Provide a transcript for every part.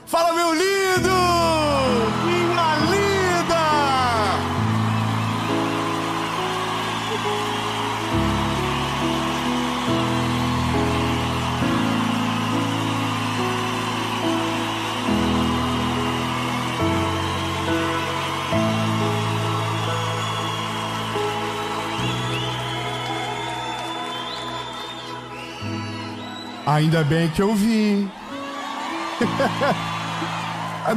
Fala, meu lindo! Minha linda! Ainda bem que eu vim.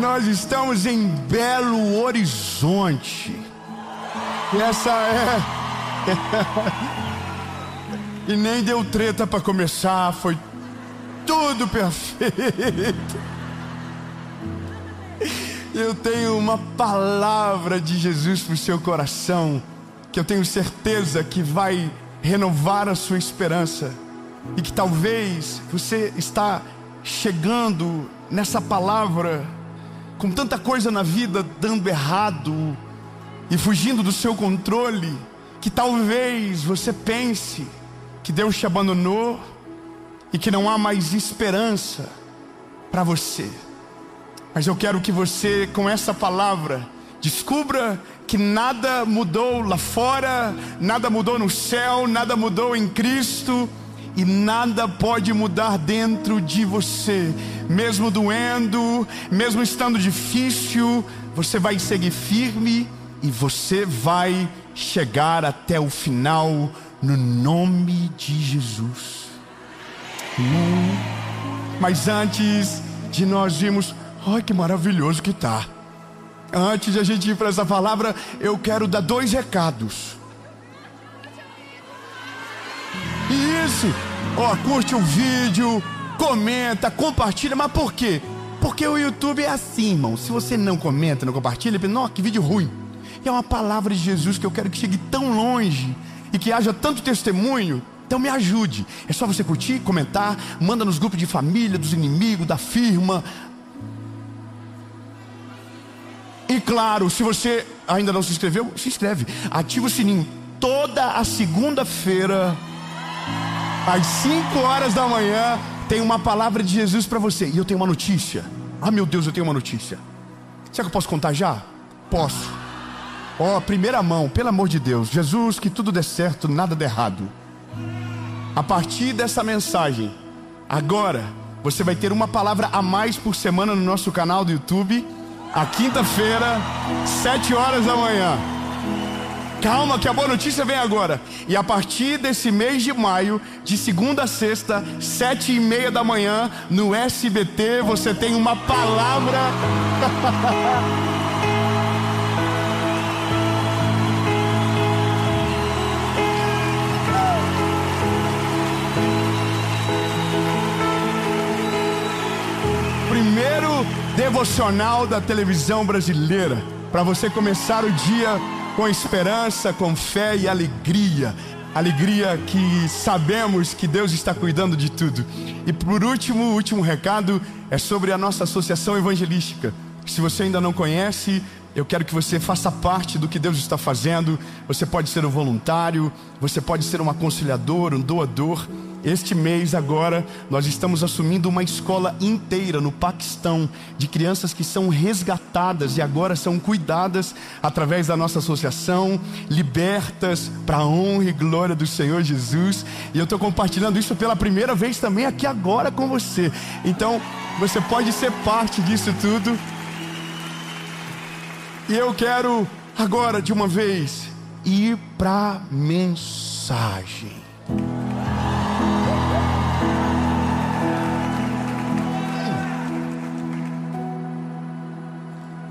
Nós estamos em Belo Horizonte. E essa é... E nem deu treta para começar, foi tudo perfeito. Eu tenho uma palavra de Jesus para o seu coração, que eu tenho certeza que vai renovar a sua esperança. E que talvez você está chegando nessa palavra com tanta coisa na vida dando errado e fugindo do seu controle, que talvez você pense que Deus te abandonou e que não há mais esperança para você. Mas eu quero que você, com essa palavra, descubra que nada mudou lá fora, nada mudou no céu, nada mudou em Cristo. E nada pode mudar dentro de você. Mesmo doendo, mesmo estando difícil, você vai seguir firme e você vai chegar até o final no nome de Jesus. Mas antes de nós virmos, ai que maravilhoso que tá. Antes de a gente ir para essa palavra, eu quero dar 2 recados. Isso! Ó, curte o vídeo, comenta, compartilha. Mas por quê? Porque o YouTube é assim, irmão. Se você não comenta, não compartilha, nossa, que vídeo ruim. E é uma palavra de Jesus que eu quero que chegue tão longe e que haja tanto testemunho. Então me ajude. É só você curtir, comentar, manda nos grupos de família, dos inimigos, da firma. E claro, se você ainda não se inscreveu, se inscreve. Ativa o sininho. Toda a segunda-feira, às 5 horas da manhã, tem uma palavra de Jesus para você. E eu tenho uma notícia. Ah, meu Deus, eu tenho uma notícia. Será que eu posso contar já? Posso. Ó, primeira mão, pelo amor de Deus. Jesus, que tudo dê certo, nada dê errado. A partir dessa mensagem, agora, você vai ter uma palavra a mais por semana no nosso canal do YouTube. A quinta-feira, 7 horas da manhã. Calma que a boa notícia vem agora. E a partir desse mês de maio, de segunda a sexta, 7h30 da manhã, no SBT, você tem uma palavra. Primeiro devocional da televisão brasileira, para você começar o dia com esperança, com fé e alegria. Alegria que sabemos que Deus está cuidando de tudo. E por último, o último recado é sobre a nossa associação evangelística. Se você ainda não conhece, eu quero que você faça parte do que Deus está fazendo. Você pode ser um voluntário, você pode ser um aconselhador, um doador. Este mês agora, nós estamos assumindo uma escola inteira no Paquistão, de crianças que são resgatadas e agora são cuidadas através da nossa associação, libertas para a honra e glória do Senhor Jesus. E eu estou compartilhando isso pela primeira vez também aqui agora com você. Então, você pode ser parte disso tudo. E eu quero agora, de uma vez, ir para a mensagem.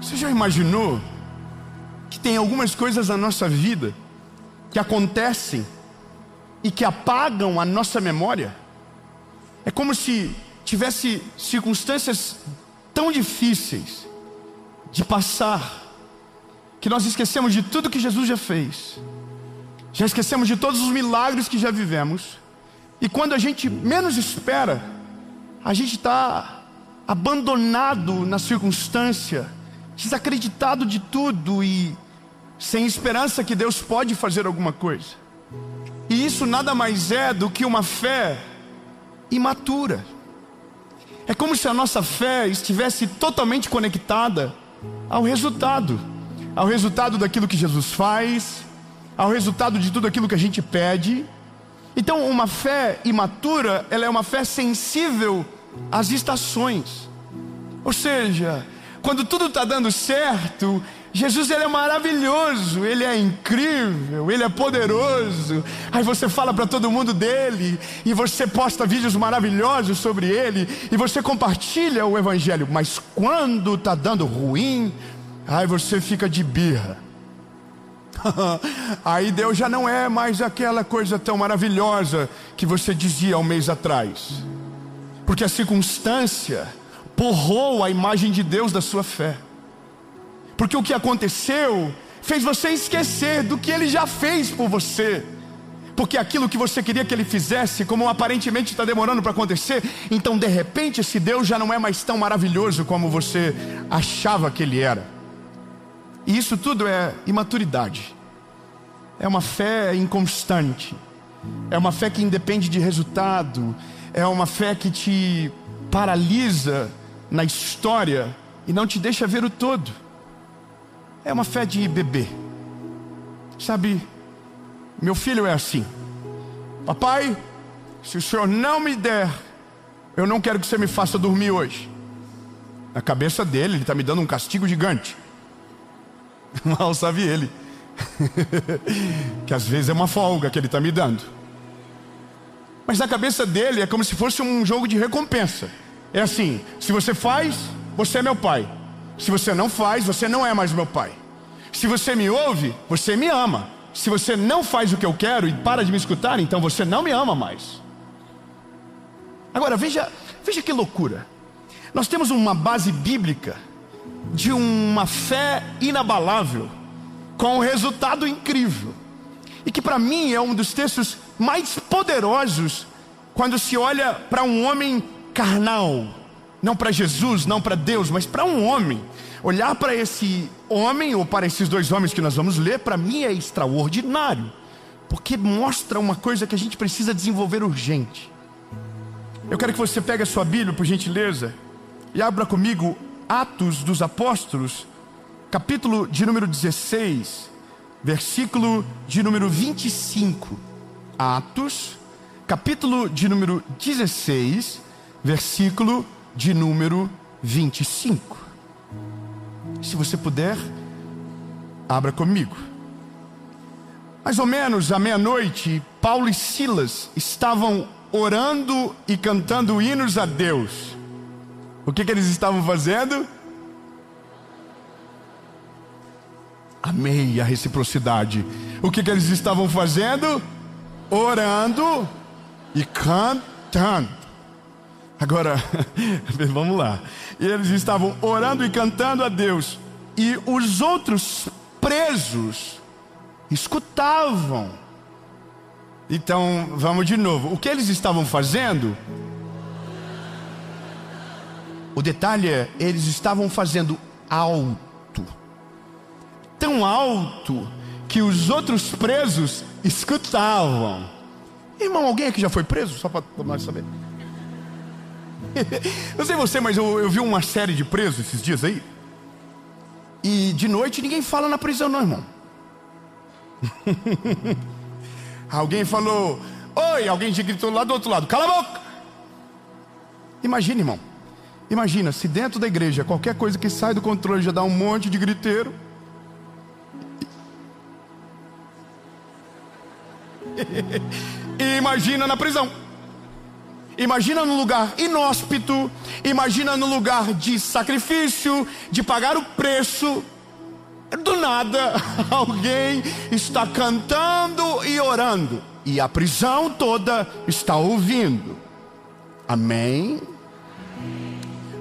Você já imaginou que tem algumas coisas na nossa vida que acontecem e que apagam a nossa memória? É como se tivesse circunstâncias tão difíceis de passar, que nós esquecemos de tudo que Jesus já fez, já esquecemos de todos os milagres que já vivemos, e quando a gente menos espera, a gente está abandonado na circunstância, desacreditado de tudo e sem esperança que Deus pode fazer alguma coisa. E isso nada mais é do que uma fé imatura. É como se a nossa fé estivesse totalmente conectada ao resultado daquilo que Jesus faz, ao resultado de tudo aquilo que a gente pede. Então, uma fé imatura, ela é uma fé sensível às estações. Ou seja, quando tudo está dando certo, Jesus, ele é maravilhoso, ele é incrível, ele é poderoso. Aí você fala para todo mundo dele, e você posta vídeos maravilhosos sobre ele, e você compartilha o evangelho. Mas quando está dando ruim, aí você fica de birra. Aí Deus já não é mais aquela coisa tão maravilhosa que você dizia há um mês atrás, porque a circunstância borrou a imagem de Deus da sua fé. Porque o que aconteceu fez você esquecer do que Ele já fez por você. Porque aquilo que você queria que Ele fizesse, como aparentemente está demorando para acontecer, então de repente esse Deus já não é mais tão maravilhoso como você achava que Ele era. E isso tudo é imaturidade. É uma fé inconstante. É uma fé que independe de resultado. É uma fé que te paralisa na história e não te deixa ver o todo. É uma fé de bebê. Sabe, meu filho é assim: papai, se o senhor não me der, eu não quero que você me faça dormir hoje. Na cabeça dele, ele está me dando um castigo gigante. Mal sabe ele que às vezes é uma folga que ele está me dando. Mas na cabeça dele é como se fosse um jogo de recompensa. É assim: se você faz, você é meu pai. Se você não faz, você não é mais meu pai. Se você me ouve, você me ama. Se você não faz o que eu quero e para de me escutar, então você não me ama mais. Agora veja que loucura. Nós temos uma base bíblica de uma fé inabalável, com um resultado incrível, e que para mim é um dos textos mais poderosos quando se olha para um homem carnal. Não para Jesus, não para Deus, mas para um homem. Olhar para esse homem, ou para esses dois homens que nós vamos ler, para mim é extraordinário, porque mostra uma coisa que a gente precisa desenvolver urgente. Eu quero que você pegue a sua Bíblia, por gentileza, e abra comigo Atos dos Apóstolos, capítulo de número 16, versículo de número 25. Atos, capítulo de número 16, versículo de número 25. Se você puder, abra comigo. Mais ou menos à meia-noite, Paulo e Silas estavam orando e cantando hinos a Deus. O que eles estavam fazendo? Amei a reciprocidade. O que eles estavam fazendo? Orando e cantando. Agora, vamos lá. Eles estavam orando e cantando a Deus, e os outros presos escutavam. Então, vamos de novo. O que eles estavam fazendo? O detalhe é, eles estavam fazendo alto. Tão alto que os outros presos escutavam. Irmão, alguém aqui já foi preso? Só para nós saber. Não sei você, mas eu vi uma série de presos esses dias aí. E de noite ninguém fala na prisão não, irmão. Alguém falou oi, alguém gritou lá do outro lado, cala a boca. Imagina, irmão. Imagina se dentro da igreja qualquer coisa que sai do controle já dá um monte de griteiro. E imagina na prisão. Imagina no lugar inóspito. Imagina no lugar de sacrifício, de pagar o preço. Do nada, alguém está cantando e orando, e a prisão toda está ouvindo. Amém?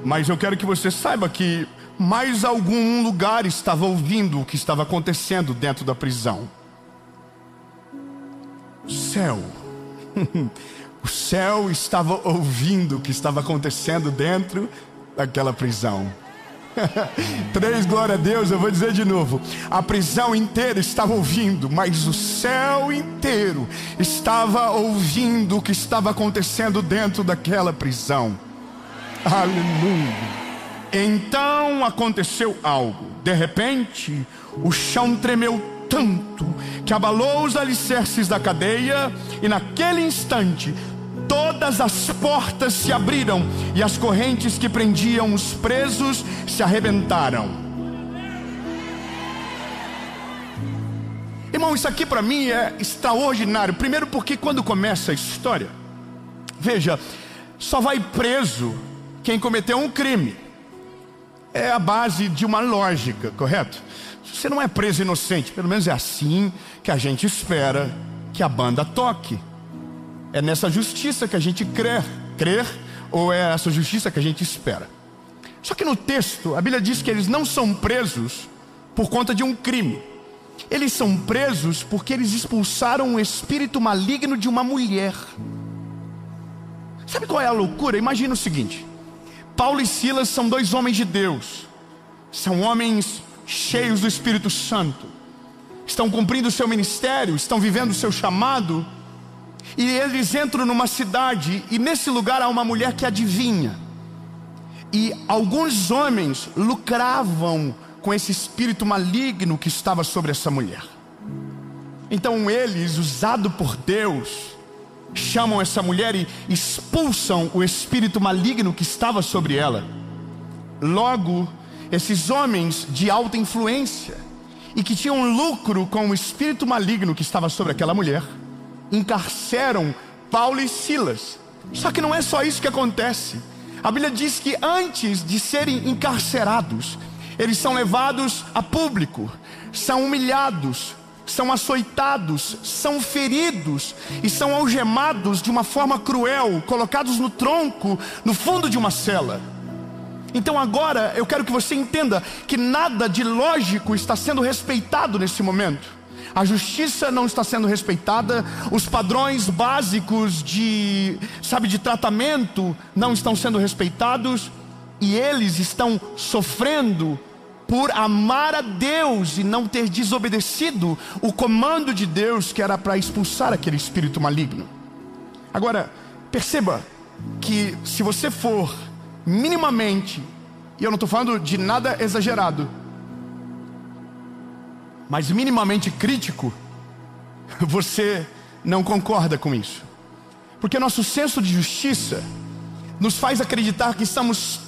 Mas eu quero que você saiba que mais algum lugar estava ouvindo o que estava acontecendo dentro da prisão. Céu. O céu estava ouvindo o que estava acontecendo dentro daquela prisão. 3, glória a Deus. Eu vou dizer de novo. A prisão inteira estava ouvindo, mas o céu inteiro estava ouvindo o que estava acontecendo dentro daquela prisão. Aleluia. Então aconteceu algo. De repente, o chão tremeu tanto que abalou os alicerces da cadeia, e naquele instante todas as portas se abriram e as correntes que prendiam os presos se arrebentaram. Irmão, isso aqui para mim é extraordinário. Primeiro porque quando começa a história, veja, só vai preso quem cometeu um crime. É a base de uma lógica, correto? Você não é preso inocente, pelo menos é assim que a gente espera que a banda toque. É nessa justiça que a gente crer, ou é essa justiça que a gente espera. Só que no texto, a Bíblia diz que eles não são presos por conta de um crime. Eles são presos porque eles expulsaram um espírito maligno de uma mulher. Sabe qual é a loucura? Imagina o seguinte: Paulo e Silas são dois homens de Deus. São homens cheios do Espírito Santo. Estão cumprindo o seu ministério, estão vivendo o seu chamado. E eles entram numa cidade, e nesse lugar há uma mulher que adivinha. E alguns homens lucravam com esse espírito maligno que estava sobre essa mulher. Então eles, usados por Deus, chamam essa mulher e expulsam o espírito maligno que estava sobre ela. Logo, esses homens de alta influência e que tinham lucro com o espírito maligno que estava sobre aquela mulher, encarceram Paulo e Silas. Só que não é só isso que acontece. A Bíblia diz que antes de serem encarcerados, eles são levados a público, são humilhados, são açoitados, são feridos e são algemados de uma forma cruel, colocados no tronco, no fundo de uma cela. Então agora eu quero que você entenda que nada de lógico está sendo respeitado nesse momento. A justiça não está sendo respeitada, os padrões básicos de tratamento não estão sendo respeitados, e eles estão sofrendo por amar a Deus e não ter desobedecido o comando de Deus, que era para expulsar aquele espírito maligno. Agora, perceba que se você for minimamente, e eu não estou falando de nada exagerado, mas minimamente crítico, você não concorda com isso. Porque nosso senso de justiça nos faz acreditar que somos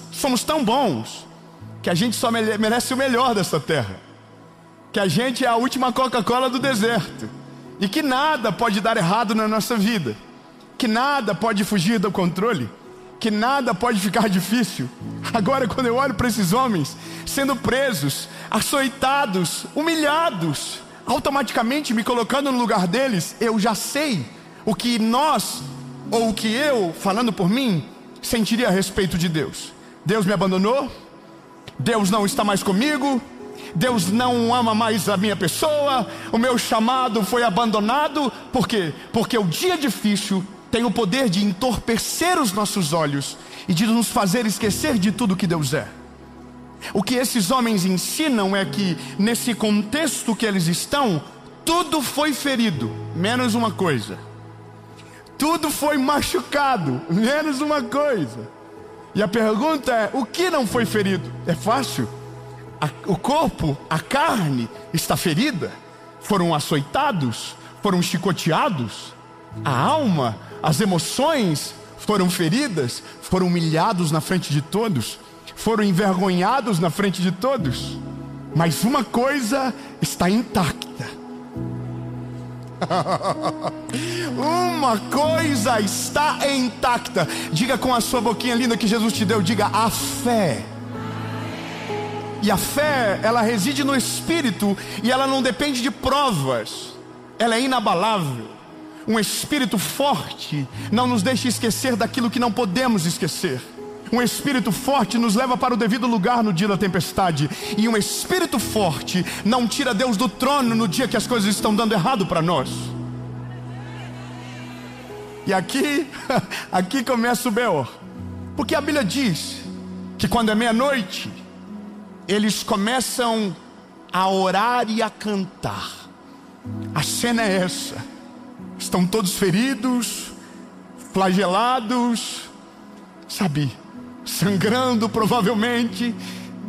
tão bons que a gente só merece o melhor dessa terra, que a gente é a última Coca-Cola do deserto, e que nada pode dar errado na nossa vida, que nada pode fugir do controle, que nada pode ficar difícil. Agora, quando eu olho para esses homens sendo presos, açoitados, humilhados, automaticamente me colocando no lugar deles, eu já sei o que nós, ou o que eu, falando por mim, sentiria a respeito de Deus. Deus me abandonou, Deus não está mais comigo, Deus não ama mais a minha pessoa, o meu chamado foi abandonado. Por quê? Porque o dia difícil tem o poder de entorpecer os nossos olhos e de nos fazer esquecer de tudo que Deus é. O que esses homens ensinam é que nesse contexto que eles estão, tudo foi ferido, menos uma coisa. Tudo foi machucado, menos uma coisa. E a pergunta é: o que não foi ferido? É fácil. O corpo, a carne está ferida, foram açoitados, foram chicoteados. A alma, as emoções foram feridas, foram humilhados na frente de todos, foram envergonhados na frente de todos. Mas uma coisa está intacta. Uma coisa está intacta. Diga com a sua boquinha linda que Jesus te deu, diga: a fé. E a fé, ela reside no Espírito, e ela não depende de provas, ela é inabalável. Um espírito forte não nos deixa esquecer daquilo que não podemos esquecer. Um espírito forte nos leva para o devido lugar no dia da tempestade. E um espírito forte não tira Deus do trono no dia que as coisas estão dando errado para nós. E aqui começa o B.O. Porque a Bíblia diz que quando é meia-noite, eles começam a orar e a cantar. A cena é essa: estão todos feridos, flagelados, sangrando provavelmente.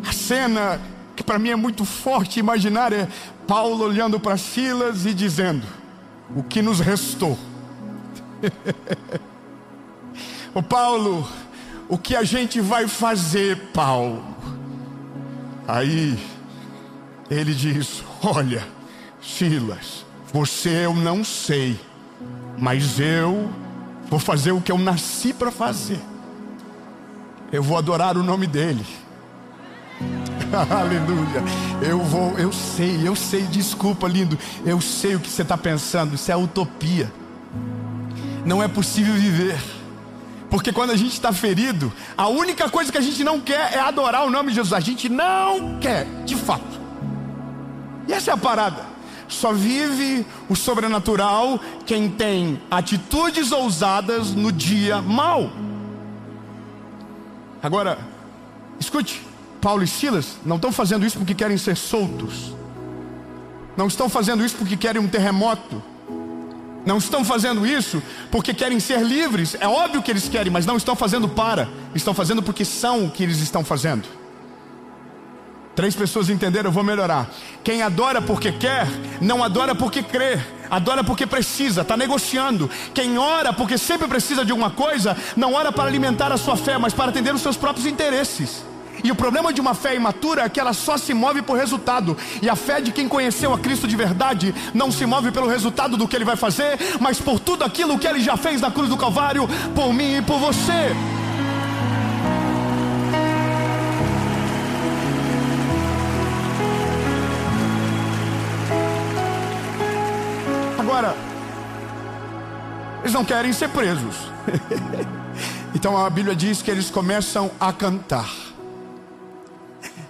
A cena que para mim é muito forte imaginar é Paulo olhando para Silas e dizendo: o que nos restou? Ô Paulo, o que a gente vai fazer, Paulo? Aí ele diz: olha, Silas, você eu não sei, mas eu vou fazer o que eu nasci para fazer. Eu vou adorar o nome dele. Aleluia. Eu sei, desculpa, lindo. Eu sei o que você está pensando. Isso é utopia. Não é possível viver. Porque quando a gente está ferido, a única coisa que a gente não quer é adorar o nome de Jesus. A gente não quer, de fato. E essa é a parada. Só vive o sobrenatural quem tem atitudes ousadas no dia mau. Agora, escute. Paulo e Silas não estão fazendo isso porque querem ser soltos. Não estão fazendo isso porque querem um terremoto. Não estão fazendo isso porque querem ser livres. É óbvio que eles querem, mas não estão fazendo estão fazendo porque são o que eles estão fazendo. 3 pessoas entenderam, eu vou melhorar. Quem adora porque quer, não adora porque crê. Adora porque precisa, está negociando. Quem ora porque sempre precisa de alguma coisa, não ora para alimentar a sua fé, mas para atender os seus próprios interesses. E o problema de uma fé imatura é que ela só se move por resultado. E a fé de quem conheceu a Cristo de verdade não se move pelo resultado do que Ele vai fazer, mas por tudo aquilo que Ele já fez na cruz do Calvário, por mim e por você. Agora, eles não querem ser presos. Então a Bíblia diz que eles começam a cantar.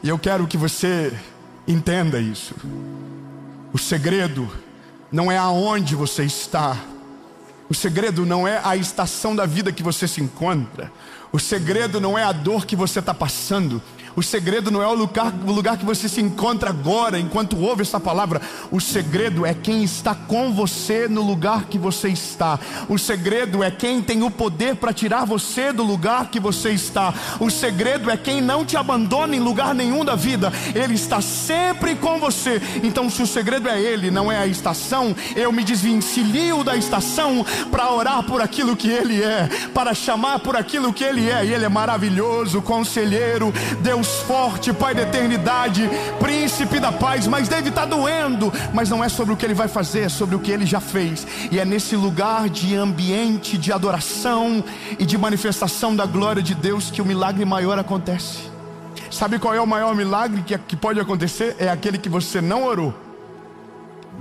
E eu quero que você entenda isso. O segredo não é aonde você está. O segredo não é a estação da vida que você se encontra. O segredo não é a dor que você está passando. O segredo não é o lugar que você se encontra agora, enquanto ouve essa palavra. O segredo é quem está com você no lugar que você está. O segredo é quem tem o poder para tirar você do lugar que você está. O segredo é quem não te abandona em lugar nenhum da vida. Ele está sempre com você. Então, se o segredo é Ele, não é a estação, eu me desvencilio da estação para orar por aquilo que Ele é, para chamar por aquilo que Ele é. E Ele é maravilhoso, conselheiro, Deus forte, Pai da eternidade, príncipe da paz. Mas deve estar doendo, mas não é sobre o que Ele vai fazer, é sobre o que Ele já fez. E é nesse lugar de ambiente de adoração e de manifestação da glória de Deus que o milagre maior acontece. Sabe qual é o maior milagre que pode acontecer? É aquele que você não orou,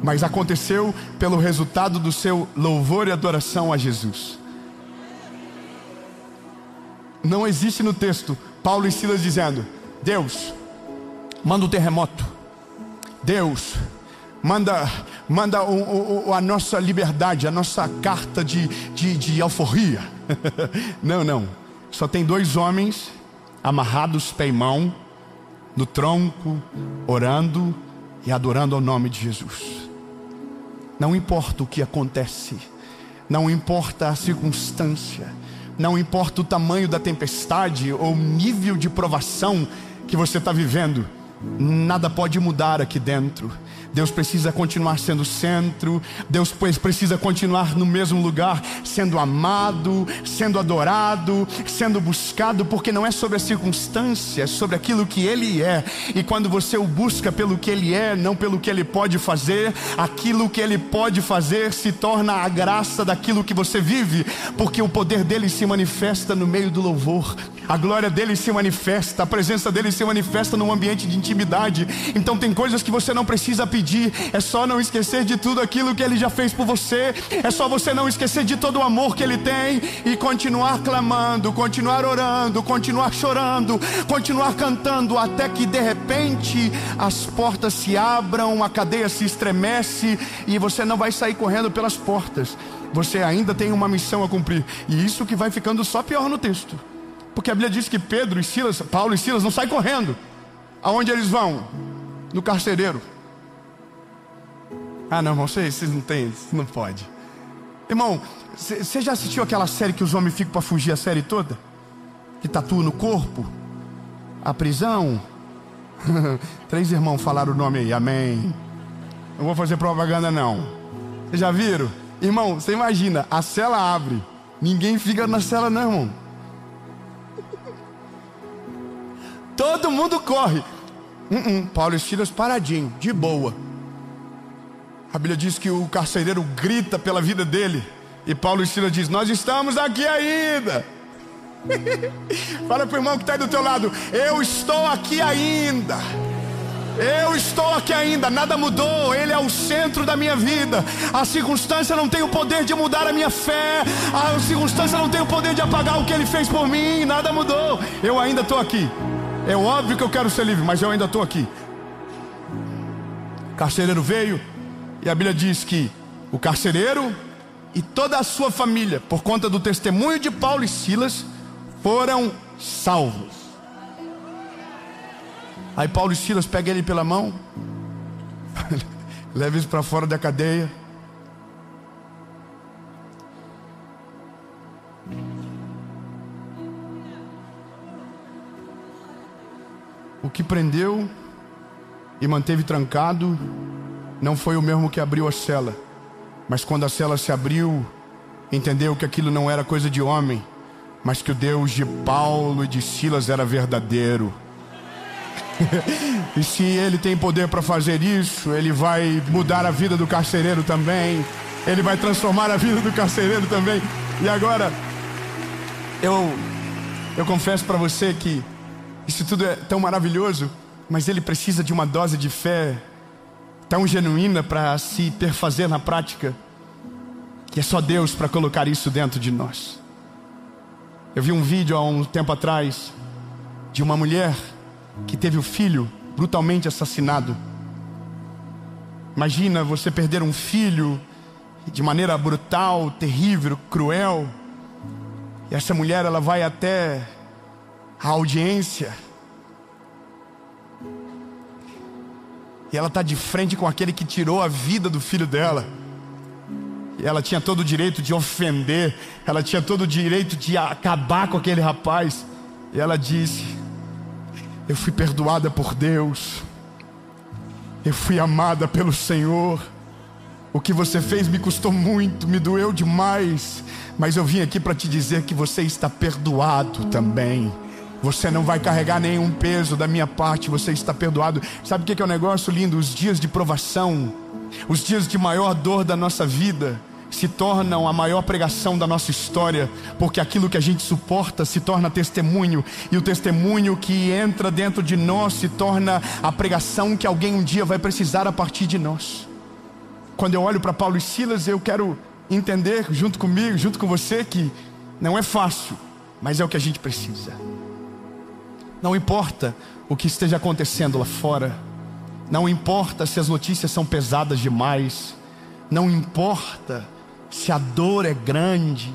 mas aconteceu pelo resultado do seu louvor e adoração a Jesus. Não existe no texto Paulo e Silas dizendo: Deus, manda um terremoto. Deus, manda a nossa liberdade, a nossa carta de alforria. Não. Só tem 2 homens amarrados pé e mão no tronco, orando e adorando ao nome de Jesus. Não importa o que acontece, não importa a circunstância, não importa o tamanho da tempestade ou o nível de provação que você está vivendo, nada pode mudar aqui dentro. Deus precisa continuar sendo centro. Deus precisa continuar no mesmo lugar, sendo amado, sendo adorado, sendo buscado, porque não é sobre a circunstância, é sobre aquilo que Ele é. E quando você o busca pelo que Ele é, não pelo que Ele pode fazer, aquilo que Ele pode fazer se torna a graça daquilo que você vive, porque o poder dEle se manifesta no meio do louvor, a glória dEle se manifesta, a presença dEle se manifesta num ambiente de intimidade. Então tem coisas que você não precisa pedir, é só não esquecer de tudo aquilo que Ele já fez por você. É só você não esquecer de todo o amor que Ele tem e continuar clamando, continuar orando, continuar chorando, continuar cantando, até que de repente as portas se abram, a cadeia se estremece e você não vai sair correndo pelas portas. Você ainda tem uma missão a cumprir. E isso que vai ficando só pior no texto, porque a Bíblia diz que Paulo e Silas não saem correndo. Aonde eles vão? No carcereiro. Ah não, irmão, vocês não tem, não pode. Irmão, você já assistiu aquela série que os homens ficam para fugir a série toda? que tatua no corpo, a prisão. 3 irmãos falaram o nome aí, amém. Não vou fazer propaganda não. Vocês já viram? Irmão, você imagina, a cela abre, ninguém fica na cela não, irmão. Todo mundo corre. Paulo e Silas paradinho, de boa. A Bíblia diz que o carcereiro grita pela vida dele, e Paulo e Silas diz: nós estamos aqui ainda. Fala pro irmão que está aí do teu lado: eu estou aqui ainda. Eu estou aqui ainda, nada mudou. Ele é o centro da minha vida. A circunstância não tem o poder de mudar a minha fé. A circunstância não tem o poder de apagar o que Ele fez por mim. Nada mudou, eu ainda estou aqui. É óbvio que eu quero ser livre, mas eu ainda estou aqui. O carcereiro veio, e a Bíblia diz que o carcereiro e toda a sua família, por conta do testemunho de Paulo e Silas, foram salvos. Aí Paulo e Silas pegam ele pela mão, leva ele para fora da cadeia. O que prendeu e manteve trancado não foi o mesmo que abriu a cela, mas quando a cela se abriu, entendeu que aquilo não era coisa de homem, mas que o Deus de Paulo e de Silas era verdadeiro. E se Ele tem poder para fazer isso, Ele vai mudar a vida do carcereiro também. Ele vai transformar a vida do carcereiro também. E agora, eu confesso para você que isso tudo é tão maravilhoso, mas ele precisa de uma dose de fé tão genuína para se perfazer na prática, que é só Deus para colocar isso dentro de nós. Eu vi um vídeo há um tempo atrás de uma mulher que teve o filho brutalmente assassinado. Imagina você perder um filho de maneira brutal, terrível, cruel. E essa mulher, ela vai até a audiência e ela está de frente com aquele que tirou a vida do filho dela. E ela tinha todo o direito de ofender, ela tinha todo o direito de acabar com aquele rapaz. E ela disse: eu fui perdoada por Deus, eu fui amada pelo Senhor. O que você fez me custou muito, me doeu demais, mas eu vim aqui para te dizer que você está perdoado também. Você não vai carregar nenhum peso da minha parte, você está perdoado. Sabe o que é um negócio lindo? Os dias de provação, os dias de maior dor da nossa vida se tornam a maior pregação da nossa história, porque aquilo que a gente suporta se torna testemunho, e o testemunho que entra dentro de nós se torna a pregação que alguém um dia vai precisar a partir de nós. Quando eu olho para Paulo e Silas, eu quero entender junto comigo, junto com você, que não é fácil, mas é o que a gente precisa. Não importa o que esteja acontecendo lá fora, não importa se as notícias são pesadas demais, não importa se a dor é grande,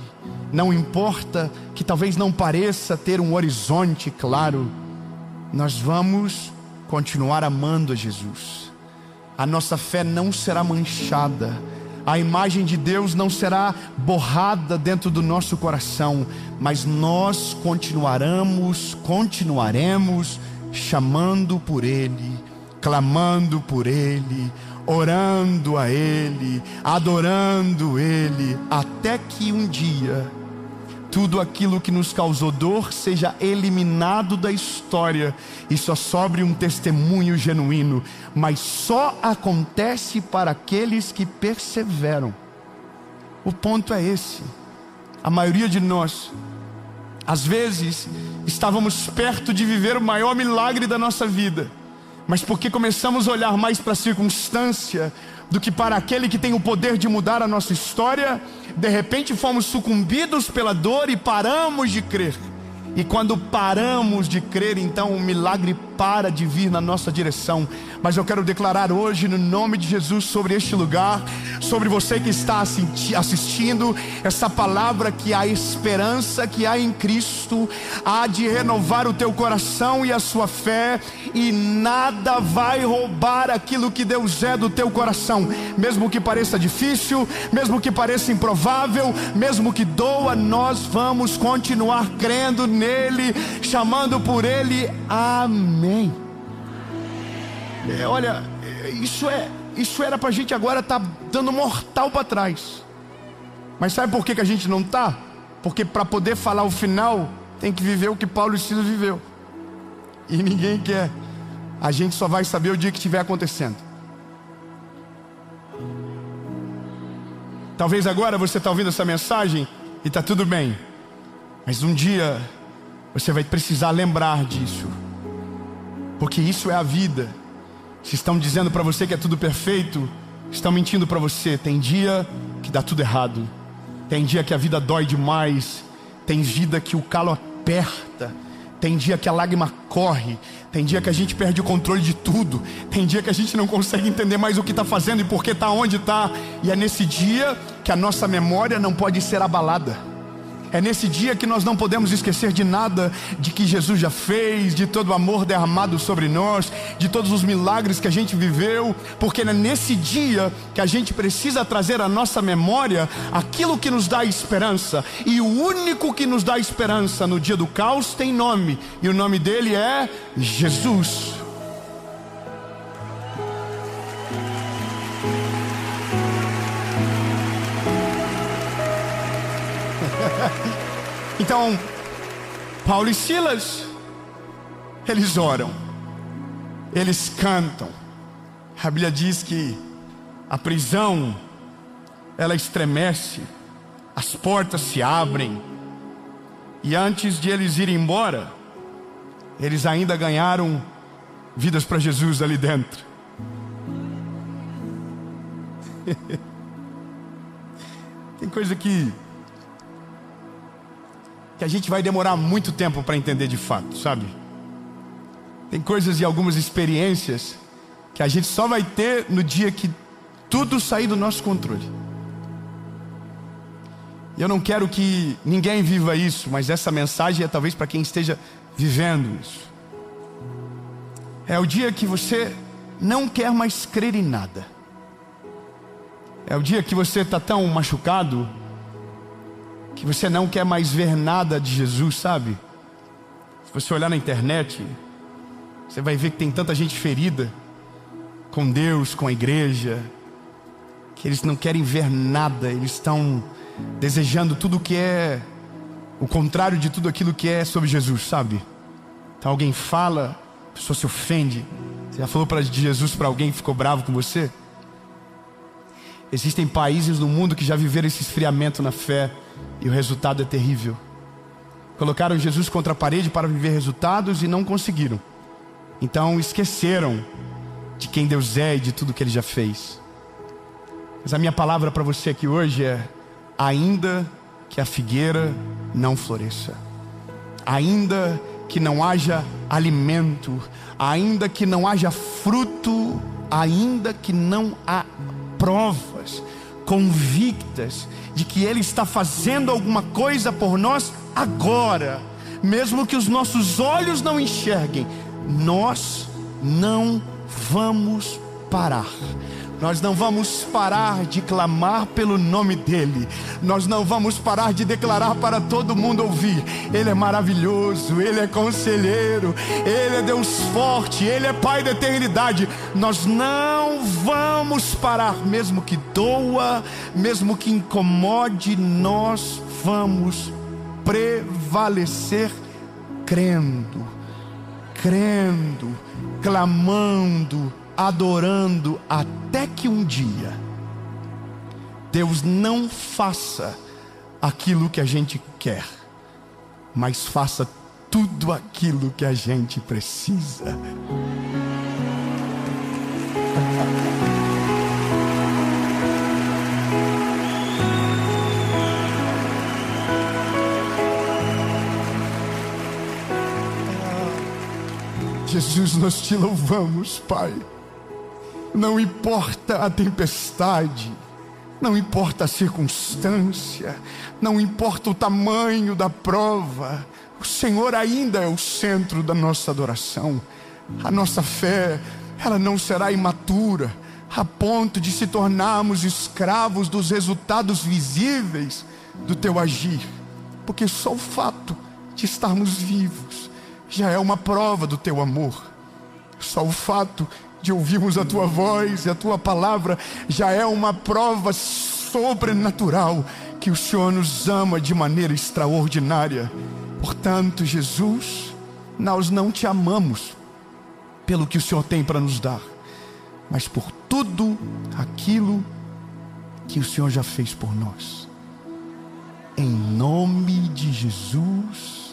não importa que talvez não pareça ter um horizonte claro, nós vamos continuar amando a Jesus. A nossa fé não será manchada, a imagem de Deus não será borrada dentro do nosso coração, mas nós continuaremos chamando por Ele, clamando por Ele, orando a Ele, adorando Ele, até que um dia tudo aquilo que nos causou dor seja eliminado da história e só sobre um testemunho genuíno. Mas só acontece para aqueles que perseveram. O ponto é esse. A maioria de nós, às vezes, estávamos perto de viver o maior milagre da nossa vida, mas porque começamos a olhar mais para a circunstância do que para aquele que tem o poder de mudar a nossa história, de repente fomos sucumbidos pela dor e paramos de crer. E quando paramos de crer, então o milagre para de vir na nossa direção. Mas eu quero declarar hoje, no nome de Jesus, sobre este lugar, sobre você que está assistindo, essa palavra que a esperança que há em Cristo há de renovar o teu coração e a sua fé, e nada vai roubar aquilo que Deus é do teu coração. Mesmo que pareça difícil, mesmo que pareça improvável, mesmo que doa, nós vamos continuar crendo nele, chamando por ele. Amém. Olha, isso era para a gente agora estar dando mortal para trás. Mas sabe por que a gente não está? Porque para poder falar o final, tem que viver o que Paulo e Silas viveu. E ninguém quer. A gente só vai saber o dia que estiver acontecendo. Talvez agora você está ouvindo essa mensagem e está tudo bem. Mas um dia você vai precisar lembrar disso. Porque isso é a vida. Se estão dizendo para você que é tudo perfeito, estão mentindo para você. Tem dia que dá tudo errado. Tem dia que a vida dói demais. Tem vida que o calo aperta. Tem dia que a lágrima corre. Tem dia que a gente perde o controle de tudo. Tem dia que a gente não consegue entender mais o que está fazendo e por que está onde está. E é nesse dia que a nossa memória não pode ser abalada. É nesse dia que nós não podemos esquecer de nada de que Jesus já fez, de todo o amor derramado sobre nós, de todos os milagres que a gente viveu, porque é nesse dia que a gente precisa trazer à nossa memória aquilo que nos dá esperança. E o único que nos dá esperança no dia do caos tem nome, e o nome dele é Jesus. Então, Paulo e Silas, eles oram, eles cantam. A Bíblia diz que a prisão, ela estremece, as portas se abrem. E antes de eles irem embora, eles ainda ganharam vidas para Jesus ali dentro. Tem coisa que a gente vai demorar muito tempo para entender de fato, sabe? Tem coisas e algumas experiências que a gente só vai ter no dia que tudo sair do nosso controle. E eu não quero que ninguém viva isso, mas essa mensagem é talvez para quem esteja vivendo isso. É o dia que você não quer mais crer em nada. É o dia que você está tão machucado que você não quer mais ver nada de Jesus, sabe? Se você olhar na internet, você vai ver que tem tanta gente ferida com Deus, com a igreja, que eles não querem ver nada. Eles estão desejando tudo que é o contrário de tudo aquilo que é sobre Jesus, sabe? Então alguém fala, a pessoa se ofende. Você já falou de Jesus para alguém que ficou bravo com você? Existem países no mundo que já viveram esse esfriamento na fé, e o resultado é terrível. Colocaram Jesus contra a parede para viver resultados e não conseguiram. Então esqueceram de quem Deus é e de tudo que Ele já fez. Mas a minha palavra para você aqui hoje é: ainda que a figueira não floresça, ainda que não haja alimento, ainda que não haja fruto, ainda que não há provas convictas de que Ele está fazendo alguma coisa por nós agora, mesmo que os nossos olhos não enxerguem, nós não vamos parar. Nós não vamos parar de clamar pelo nome dEle. Nós não vamos parar de declarar para todo mundo ouvir: Ele é maravilhoso, Ele é conselheiro, Ele é Deus forte, Ele é Pai da eternidade. Nós não vamos parar, mesmo que doa, mesmo que incomode, nós vamos prevalecer crendo, clamando, adorando, até que um dia Deus não faça aquilo que a gente quer, mas faça tudo aquilo que a gente precisa. Jesus, nós te louvamos, Pai. Não importa a tempestade, não importa a circunstância, não importa o tamanho da prova, o Senhor ainda é o centro da nossa adoração. A nossa fé, ela não será imatura a ponto de se tornarmos escravos dos resultados visíveis do Teu agir, porque só o fato de de estarmos vivos já é uma prova do teu amor. Só o fato de ouvirmos a tua voz e a tua palavra já é uma prova sobrenatural que o Senhor nos ama de maneira extraordinária. Portanto, Jesus, nós não te amamos pelo que o Senhor tem para nos dar, mas por tudo aquilo que o Senhor já fez por nós. Em nome de Jesus.